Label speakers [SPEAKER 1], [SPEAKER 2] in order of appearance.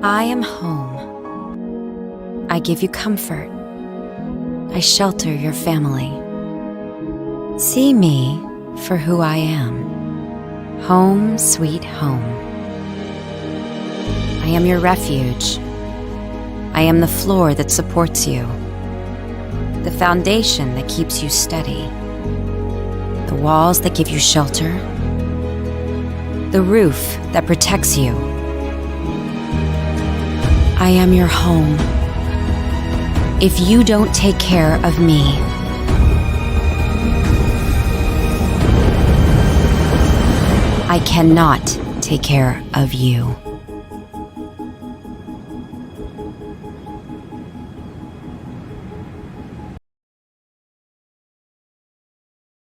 [SPEAKER 1] I am home. I give you comfort. I shelter your family. See me for who I am. Home, sweet home. I am your refuge. I am the floor that supports you, the foundation that keeps you steady, the walls that give you shelter, the roof that protects you. I am your home. If you don't take care of me, I cannot take care of you.